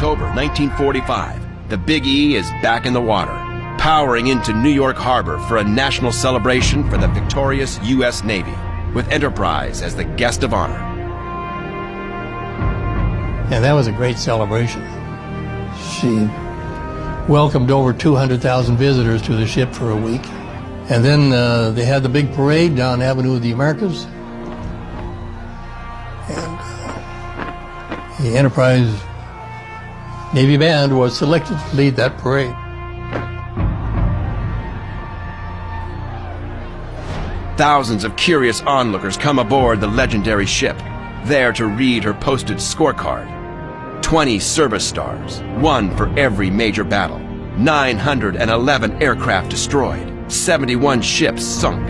October 1945, the Big E is back in the water, powering into New York Harbor for a national celebration for the victorious U.S. Navy, with Enterprise as the guest of honor. Yeah, that was a great celebration. She welcomed over 200,000 visitors to the ship for a week. And then they had the big parade down Avenue of the Americas. And the Enterprise Navy Band was selected to lead that parade. Thousands of curious onlookers come aboard the legendary ship, there to read her posted scorecard. 20 service stars, one for every major battle. 911 aircraft destroyed. 71 ships sunk.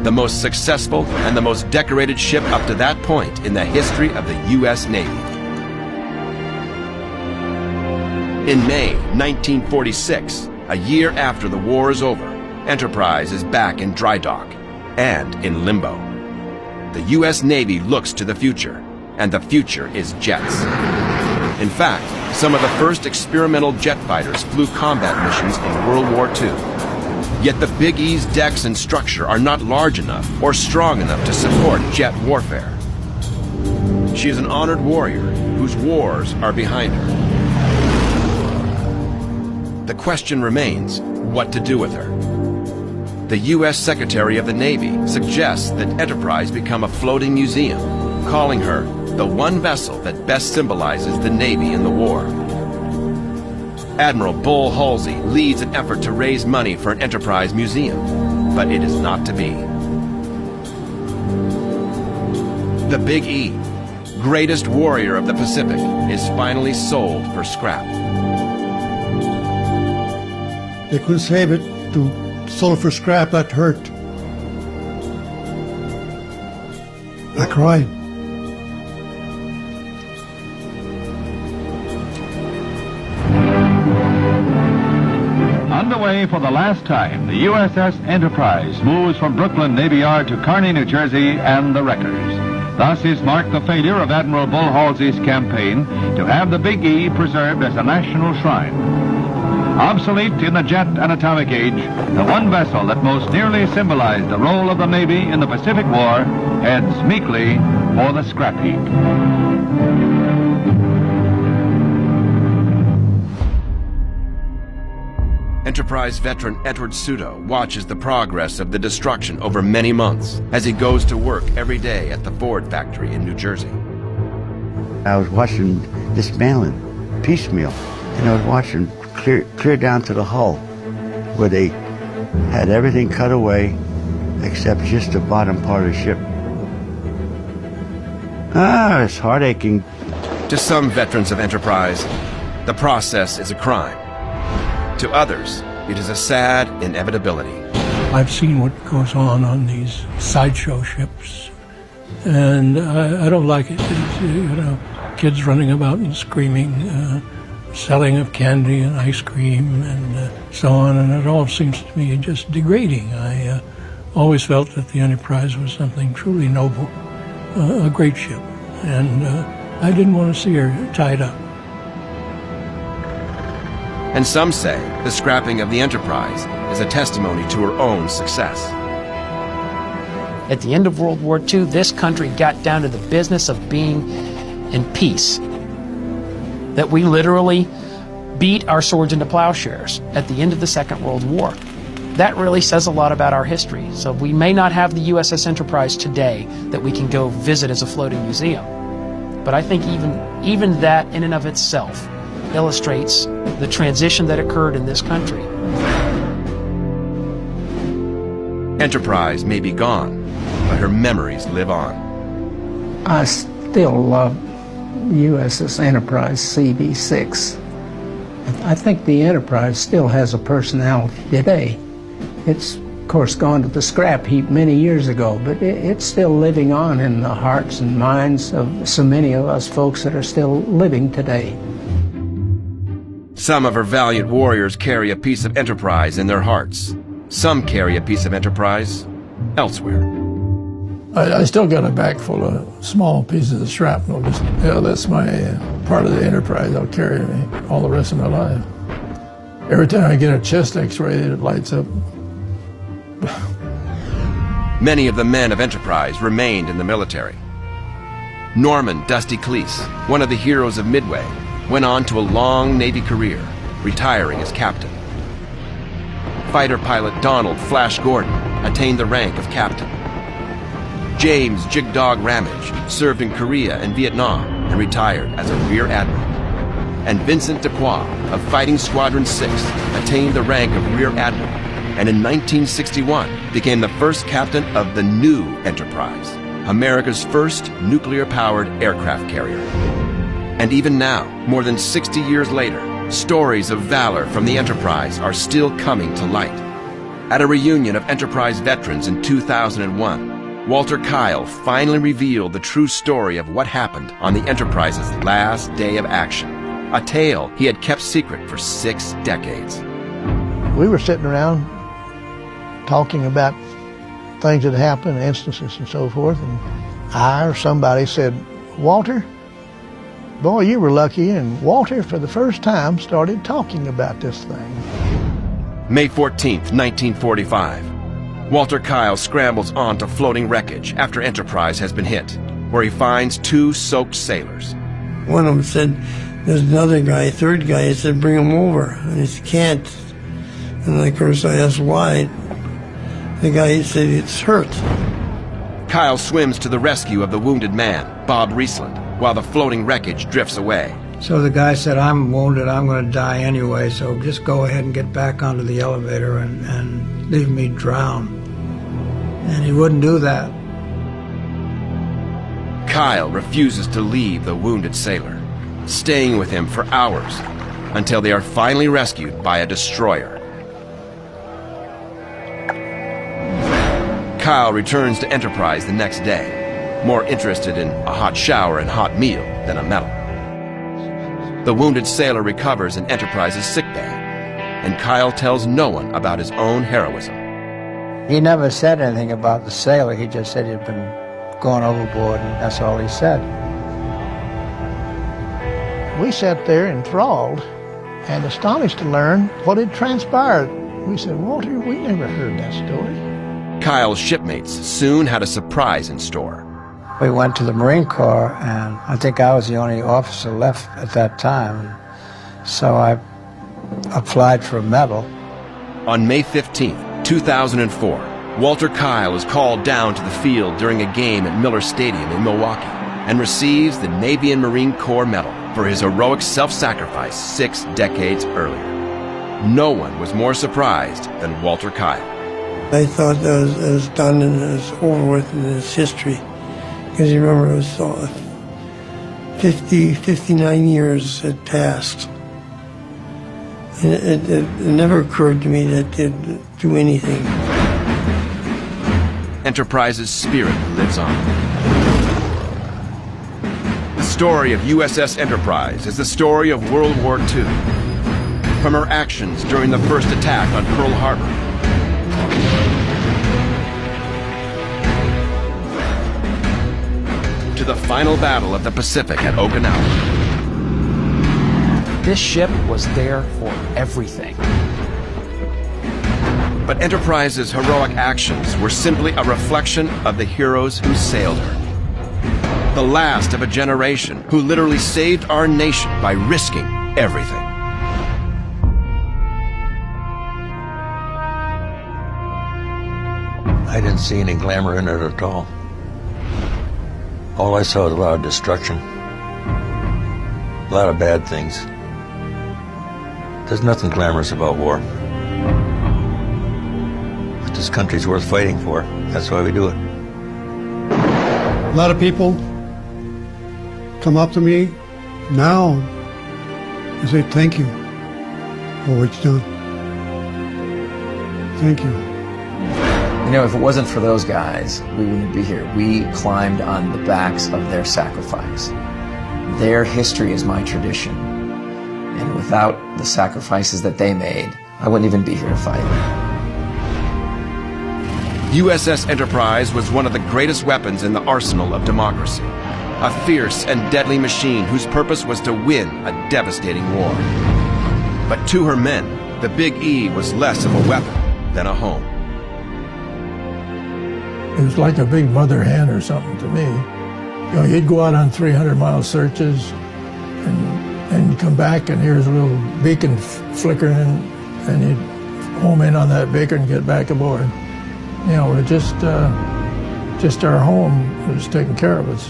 The most successful and the most decorated ship up to that point in the history of the U.S. Navy. In May 1946, a year after the war is over, Enterprise is back in dry dock and in limbo. The U.S. Navy looks to the future, and the future is jets. In fact, some of the first experimental jet fighters flew combat missions in World War II. Yet the Big E's decks and structure are not large enough or strong enough to support jet warfare. She is an honored warrior whose wars are behind her. The question remains, what to do with her? The U.S. Secretary of the Navy suggests that Enterprise become a floating museum, calling her the one vessel that best symbolizes the Navy in the war. Admiral Bull Halsey leads an effort to raise money for an Enterprise museum, but it is not to be. The Big E, greatest warrior of the Pacific, is finally sold for scrap. They couldn't save it. To sold for scrap, that hurt. I cried. Underway for the last time, the USS Enterprise moves from Brooklyn Navy Yard to Kearny, New Jersey, and the wreckers. Thus is marked the failure of Admiral Bull Halsey's campaign to have the Big E preserved as a national shrine. Obsolete in the jet and atomic age, the one vessel that most nearly symbolized the role of the Navy in the Pacific War heads meekly for the scrap heap. Enterprise veteran Edward Suto watches the progress of the destruction over many months as he goes to work every day at the Ford factory in New Jersey. I was watching dismantling piecemeal, and I was watching clear down to the hull where they had everything cut away except just the bottom part of the ship. It's heart-aching. To some veterans of Enterprise, the process is a crime. To others, it is a sad inevitability. I've seen what goes on these sideshow ships, and I don't like it. It's, you know, kids running about and screaming, selling of candy and ice cream and so on, and it all seems to me just degrading. I always felt that the Enterprise was something truly noble, a great ship, and I didn't want to see her tied up. And some say the scrapping of the Enterprise is a testimony to her own success. At the end of World War II, this country got down to the business of being in peace. That we literally beat our swords into plowshares at the end of the Second World War. That really says a lot about our history. So we may not have the USS Enterprise today that we can go visit as a floating museum. But I think even that in and of itself illustrates the transition that occurred in this country. Enterprise may be gone, but her memories live on. I still love USS Enterprise CV-6. I think the Enterprise still has a personality today. It's, of course, gone to the scrap heap many years ago, but it's still living on in the hearts and minds of so many of us folks that are still living today. Some of her valiant warriors carry a piece of Enterprise in their hearts. Some carry a piece of Enterprise elsewhere. I still got a bag full of small pieces of shrapnel. That's my part of the Enterprise that'll carry me all the rest of my life. Every time I get a chest x-ray, it lights up. Many of the men of Enterprise remained in the military. Norman Dusty Cleese, one of the heroes of Midway, went on to a long Navy career, retiring as captain. Fighter pilot Donald Flash Gordon attained the rank of captain. James Jig Dog Ramage served in Korea and Vietnam and retired as a rear admiral. And Vincent Dequoy of Fighting Squadron 6 attained the rank of rear admiral, and in 1961 became the first captain of the new Enterprise, America's first nuclear-powered aircraft carrier. And even now, more than 60 years later, stories of valor from the Enterprise are still coming to light. At a reunion of Enterprise veterans in 2001, Walter Kyle finally revealed the true story of what happened on the Enterprise's last day of action, a tale he had kept secret for 6 decades. We were sitting around talking about things that happened, instances and so forth, and I or somebody said, "Walter, boy, you were lucky," and Walter, for the first time, started talking about this thing. May 14th, 1945. Walter Kyle scrambles onto floating wreckage after Enterprise has been hit, where he finds 2 soaked sailors. One of them said, there's another guy, third guy, he said, bring him over. And he said, can't. And of course I asked why. The guy said, it's hurt. Kyle swims to the rescue of the wounded man, Bob Riesland, while the floating wreckage drifts away. So the guy said, I'm wounded, I'm going to die anyway, so just go ahead and get back onto the elevator and leave me drown. And he wouldn't do that. Kyle refuses to leave the wounded sailor, staying with him for hours until they are finally rescued by a destroyer. Kyle returns to Enterprise the next day, more interested in a hot shower and hot meal than a medal. The wounded sailor recovers in Enterprise's sickbay, and Kyle tells no one about his own heroism. He never said anything about the sailor, he just said he'd been going overboard, and that's all he said. We sat there enthralled and astonished to learn what had transpired. We said, Walter, we never heard that story. Kyle's shipmates soon had a surprise in store. We went to the Marine Corps, and I think I was the only officer left at that time. So I applied for a medal. On May 15th, 2004, Walter Kyle is called down to the field during a game at Miller Stadium in Milwaukee and receives the Navy and Marine Corps Medal for his heroic self-sacrifice 6 decades earlier. No one was more surprised than Walter Kyle. I thought that was done and it was over with in its history. Because you remember, it was 59 years had passed. And it never occurred to me that they'd do anything. Enterprise's spirit lives on. The story of USS Enterprise is the story of World War II. From her actions during the first attack on Pearl Harbor, to the final battle of the Pacific at Okinawa. This ship was there for everything. But Enterprise's heroic actions were simply a reflection of the heroes who sailed her. The last of a generation who literally saved our nation by risking everything. I didn't see any glamour in it at all. All I saw was a lot of destruction, a lot of bad things. There's nothing glamorous about war. But this country's worth fighting for. That's why we do it. A lot of people come up to me now and say, thank you for what you've done. Thank you. You know, if it wasn't for those guys, we wouldn't be here. We climbed on the backs of their sacrifice. Their history is my tradition. And without the sacrifices that they made, I wouldn't even be here to fight. USS Enterprise was one of the greatest weapons in the arsenal of democracy. a fierce and deadly machine whose purpose was to win a devastating war. But to her men, the Big E was less of a weapon than a home. It was like a big mother hen or something to me. You know, you'd go out on 300-mile searches and you'd come back and here's a little beacon flickering and you'd home in on that beacon and get back aboard. You know, it just our home was taking care of us.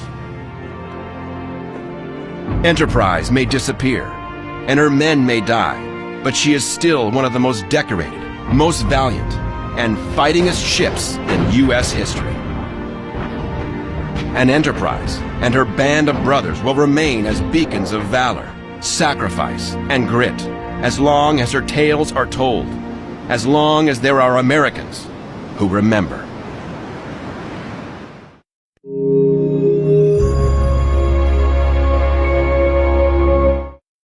Enterprise may disappear, and her men may die, but she is still one of the most decorated, most valiant, and fightingest ships in U.S. history. And Enterprise and her band of brothers will remain as beacons of valor, sacrifice, and grit, as long as her tales are told, as long as there are Americans who remember.